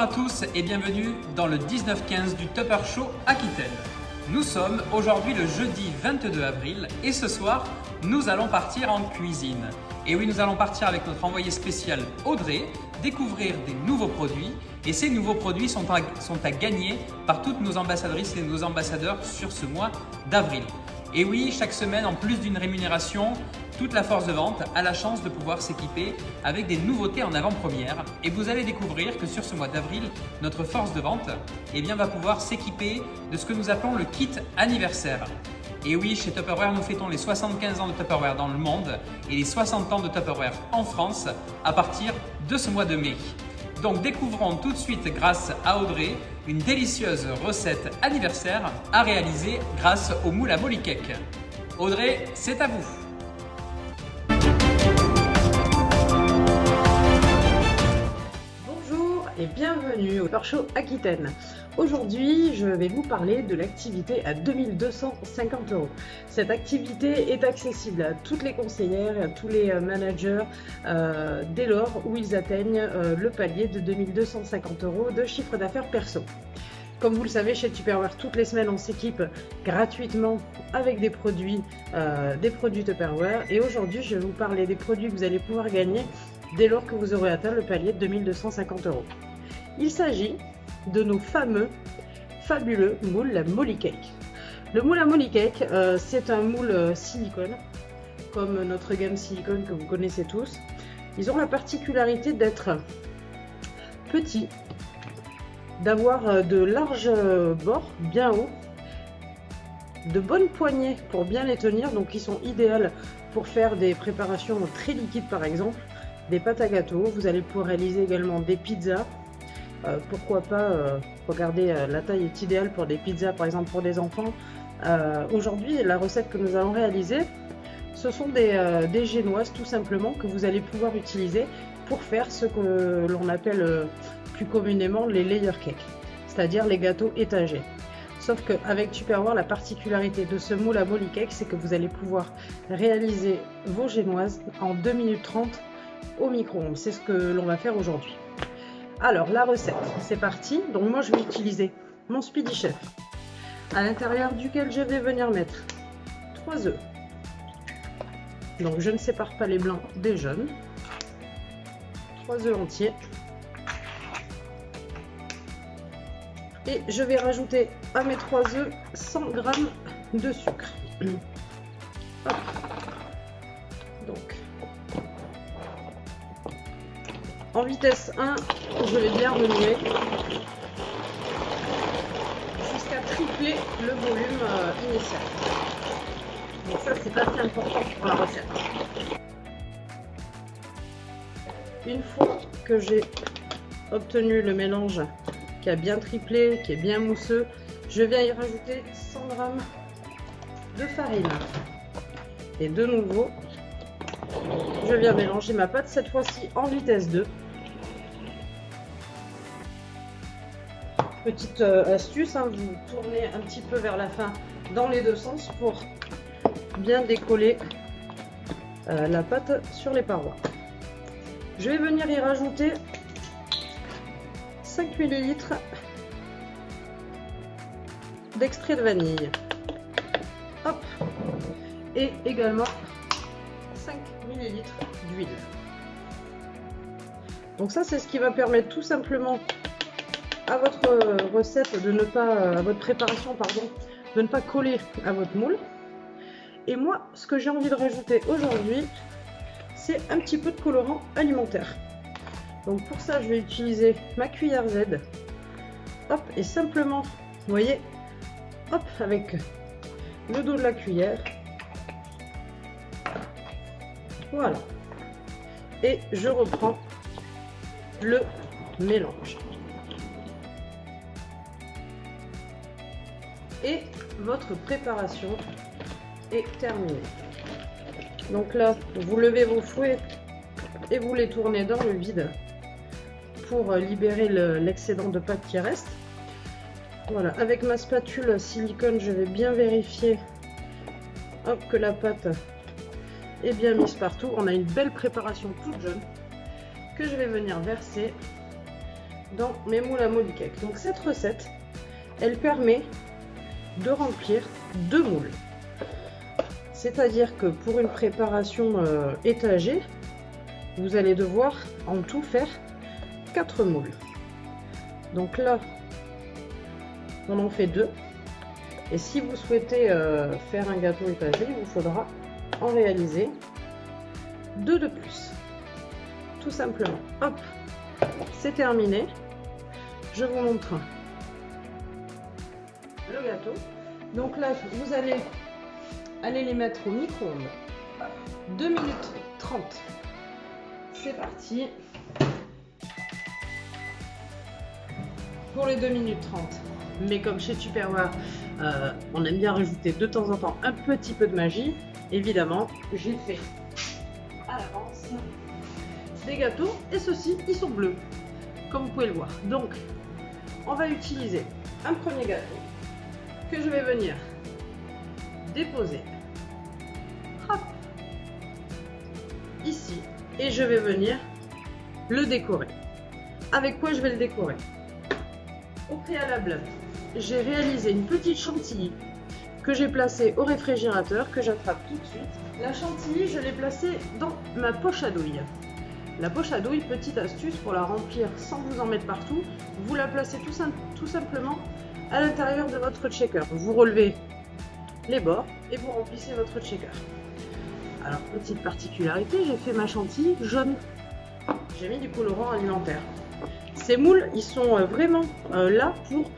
Bonjour à tous et bienvenue dans le 19-15 du Tupper Show Aquitaine. Nous sommes aujourd'hui le jeudi 22 avril et ce soir, nous allons partir en cuisine. Et oui, nous allons partir avec notre envoyé spécial Audrey, découvrir des nouveaux produits. Et ces nouveaux produits sont à gagner par toutes nos ambassadrices et nos ambassadeurs sur ce mois d'avril. Et oui, chaque semaine, en plus d'une rémunération, toute la force de vente a la chance de pouvoir s'équiper avec des nouveautés en avant-première. Et vous allez découvrir que sur ce mois d'avril, notre force de vente va pouvoir s'équiper de ce que nous appelons le kit anniversaire. Et oui, chez Tupperware, nous fêtons les 75 ans de Tupperware dans le monde et les 60 ans de Tupperware en France à partir de ce mois de mai. Donc découvrons tout de suite grâce à Audrey une délicieuse recette anniversaire à réaliser grâce au moule à molly cake. Audrey, c'est à vous. Bonjour et bienvenue au Tupper Show Aquitaine. Aujourd'hui, je vais vous parler de l'activité à 2250 €. Cette activité est accessible à toutes les conseillères et à tous les managers dès lors où ils atteignent le palier de 2250 € de chiffre d'affaires perso. Comme vous le savez, chez Tupperware, toutes les semaines, on s'équipe gratuitement avec des produits Tupperware. Et aujourd'hui, je vais vous parler des produits que vous allez pouvoir gagner dès lors que vous aurez atteint le palier de 2250 €. Il s'agit de nos fabuleux moules à molly cake. Le moule à molly cake, c'est un moule silicone, comme notre gamme silicone que vous connaissez tous. Ils ont la particularité d'être petits, d'avoir de larges bords bien hauts, de bonnes poignées pour bien les tenir, donc ils sont idéaux pour faire des préparations très liquides, par exemple des pâtes à gâteau. Vous allez pouvoir réaliser également des pizzas. Pourquoi pas, regardez, la taille est idéale pour des pizzas, par exemple pour des enfants. Aujourd'hui, la recette que nous allons réaliser, ce sont des génoises tout simplement que vous allez pouvoir utiliser pour faire ce que l'on appelle plus communément les layer cakes, c'est-à-dire les gâteaux étagés. Sauf qu'avec Tupperware, la particularité de ce moule à molly cake, c'est que vous allez pouvoir réaliser vos génoises en 2 minutes 30 au micro-ondes. C'est ce que l'on va faire aujourd'hui. Alors, la recette, c'est parti. Donc moi, je vais utiliser mon Speedy Chef, à l'intérieur duquel je vais venir mettre 3 œufs. Donc, je ne sépare pas les blancs des jaunes. 3 œufs entiers. Et je vais rajouter à mes 3 œufs 100 g de sucre. Hop. Donc, en vitesse 1, je vais bien remuer jusqu'à tripler le volume initial. Donc ça, c'est assez important pour la recette. Une fois que j'ai obtenu le mélange qui a bien triplé, qui est bien mousseux, je viens y rajouter 100 g de farine. Et de nouveau, je viens mélanger ma pâte, cette fois-ci en vitesse 2. Petite astuce, vous tournez un petit peu vers la fin dans les deux sens pour bien décoller la pâte sur les parois. Je vais venir y rajouter 5 ml d'extrait de vanille. Hop. Et également 5 ml d'huile. Donc ça, c'est ce qui va permettre tout simplement à votre recette de ne pas, à votre préparation pardon, de ne pas coller à votre moule. Et moi, ce que j'ai envie de rajouter aujourd'hui, c'est un petit peu de colorant alimentaire. Donc pour ça, je vais utiliser ma cuillère Z. Hop, et simplement, vous voyez, hop, avec le dos de la cuillère. Voilà. Et je reprends le mélange. Et votre préparation est terminée. Donc là, vous levez vos fouets et vous les tournez dans le vide pour libérer l'excédent de pâte qui reste. Voilà, avec ma spatule silicone, je vais bien vérifier que la pâte est bien mise partout. On a une belle préparation toute jeune que je vais venir verser dans mes moules à molly cake. Donc cette recette, elle permet de remplir 2 moules. C'est-à-dire que pour une préparation étagée, vous allez devoir en tout faire 4 moules. Donc là, on en fait 2. Et si vous souhaitez faire un gâteau étagé, il vous faudra en réaliser 2 de plus. Tout simplement. Hop, c'est terminé. Je vous montre le gâteau. Donc là, vous allez les mettre au micro-ondes. 2 minutes 30. C'est parti. Pour les 2 minutes 30. Mais comme chez Tupperware, on aime bien rajouter de temps en temps un petit peu de magie. Évidemment, j'ai fait à l'avance des gâteaux et ceux-ci, ils sont bleus, comme vous pouvez le voir. Donc, on va utiliser un premier gâteau que je vais venir déposer hop, ici et je vais venir le décorer. Avec quoi je vais le décorer? Au préalable, j'ai réalisé une petite chantilly que j'ai placée au réfrigérateur, que j'attrape tout de suite. La chantilly, je l'ai placée dans ma poche à douille. La poche à douille, petite astuce pour la remplir sans vous en mettre partout, vous la placez tout simplement à l'intérieur de votre shaker. Vous relevez les bords et vous remplissez votre shaker. Alors, petite particularité, j'ai fait ma chantilly jaune. J'ai mis du colorant alimentaire. Ces moules, ils sont vraiment là pour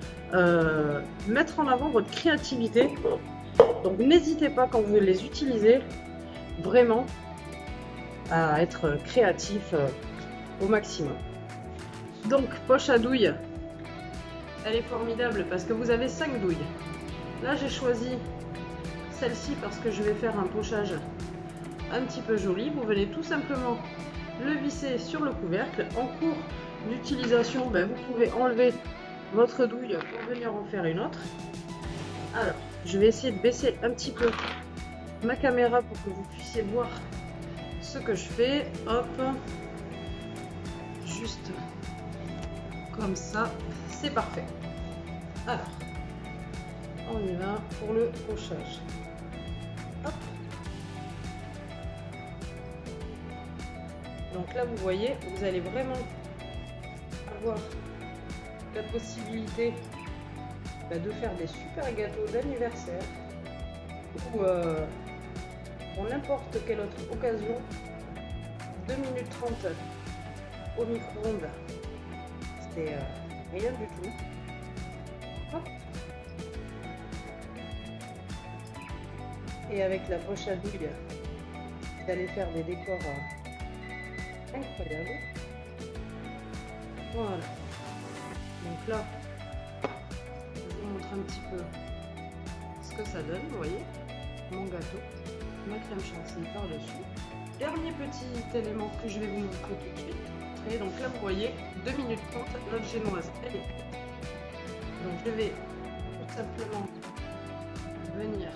mettre en avant votre créativité. Donc n'hésitez pas quand vous les utilisez vraiment à être créatif au maximum. Donc poche à douille, elle est formidable parce que vous avez 5 douilles. Là j'ai choisi celle-ci parce que je vais faire un pochage un petit peu joli. Vous venez tout simplement le visser sur le couvercle. En cours d'utilisation, vous pouvez enlever votre douille pour venir en faire une autre. Alors, je vais essayer de baisser un petit peu ma caméra pour que vous puissiez voir ce que je fais. Hop, juste comme ça, c'est parfait. Alors, on y va pour le pochage. Hop. Donc là, vous voyez, vous allez vraiment avoir la possibilité de faire des super gâteaux d'anniversaire ou pour n'importe quelle autre occasion. 2 minutes 30 au micro-ondes, c'est rien du tout. Hop. Et avec la poche à douille, vous allez faire des décors incroyables. Voilà. Donc là, je vous montre un petit peu ce que ça donne. Vous voyez, mon gâteau, ma crème chantilly par-dessus. Dernier petit élément que je vais vous montrer tout de suite. Et donc là, vous voyez, 2 minutes 30, notre génoise, elle est prête. Donc je vais tout simplement venir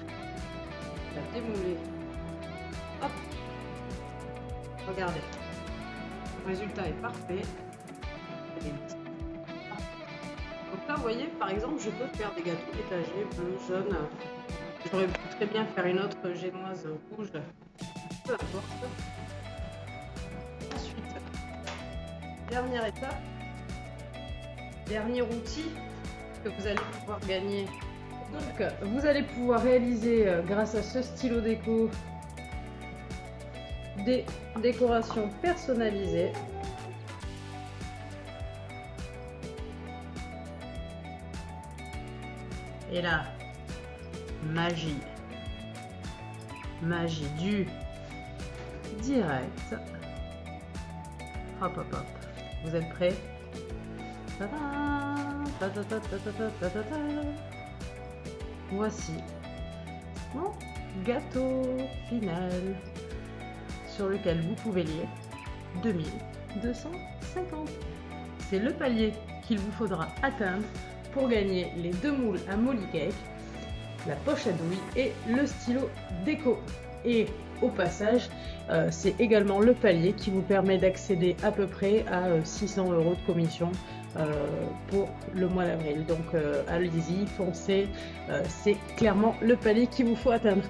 la démouler. Hop, regardez, le résultat est parfait. Donc là, vous voyez, par exemple, je peux faire des gâteaux étagés, bleu, jaune. J'aurais pu très bien faire une autre génoise rouge, peu importe. Ensuite, dernière étape, dernier outil que vous allez pouvoir gagner. Donc, vous allez pouvoir réaliser, grâce à ce stylo déco, des décorations personnalisées. Et là, magie. Magie du direct. Hop, hop, hop. Vous êtes prêts? Voici mon gâteau final sur lequel vous pouvez lire 2250. C'est le palier qu'il vous faudra atteindre pour gagner les 2 moules à molly cake, la poche à douille et le stylo déco. Et au passage, c'est également le palier qui vous permet d'accéder à peu près à 600 € de commission pour le mois d'avril. Donc allez-y, foncez, c'est clairement le palier qu'il vous faut atteindre.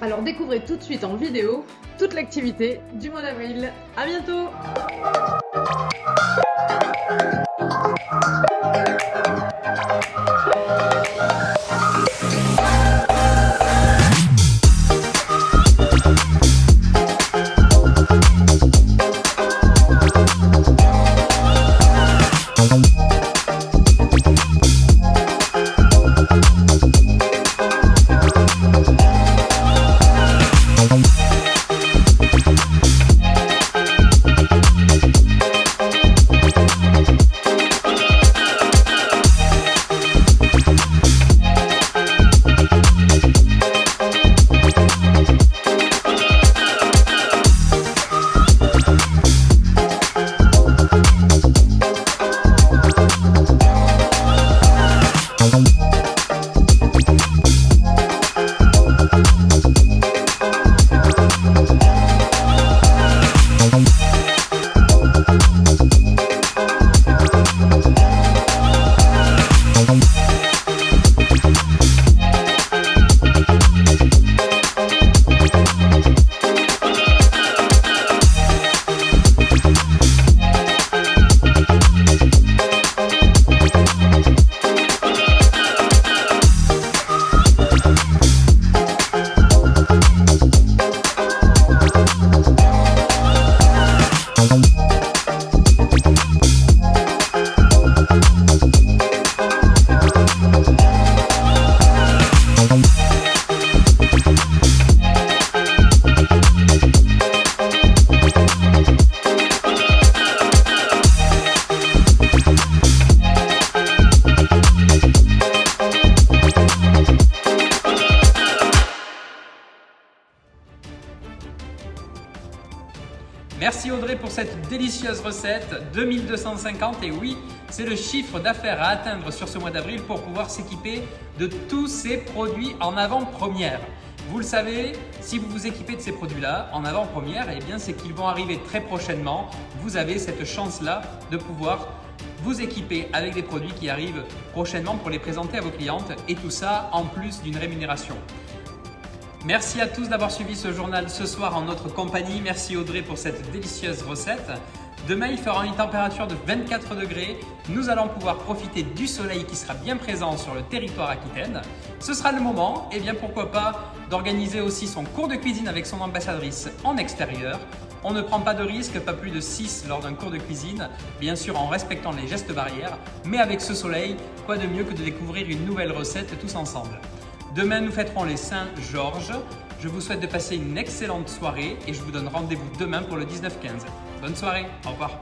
Alors découvrez tout de suite en vidéo toute l'activité du mois d'avril. À bientôt! Merci Audrey pour cette délicieuse recette, 2250 et oui, c'est le chiffre d'affaires à atteindre sur ce mois d'avril pour pouvoir s'équiper de tous ces produits en avant-première. Vous le savez, si vous vous équipez de ces produits-là en avant-première, eh bien c'est qu'ils vont arriver très prochainement. Vous avez cette chance-là de pouvoir vous équiper avec des produits qui arrivent prochainement pour les présenter à vos clientes et tout ça en plus d'une rémunération. Merci à tous d'avoir suivi ce journal ce soir en notre compagnie. Merci Audrey pour cette délicieuse recette. Demain, il fera une température de 24 degrés. Nous allons pouvoir profiter du soleil qui sera bien présent sur le territoire aquitaine. Ce sera le moment, et bien pourquoi pas, d'organiser aussi son cours de cuisine avec son ambassadrice en extérieur. On ne prend pas de risque, pas plus de 6 lors d'un cours de cuisine, bien sûr en respectant les gestes barrières, mais avec ce soleil, quoi de mieux que de découvrir une nouvelle recette tous ensemble. Demain, nous fêterons les Saint Georges. Je vous souhaite de passer une excellente soirée et je vous donne rendez-vous demain pour le 19-15. Bonne soirée, au revoir.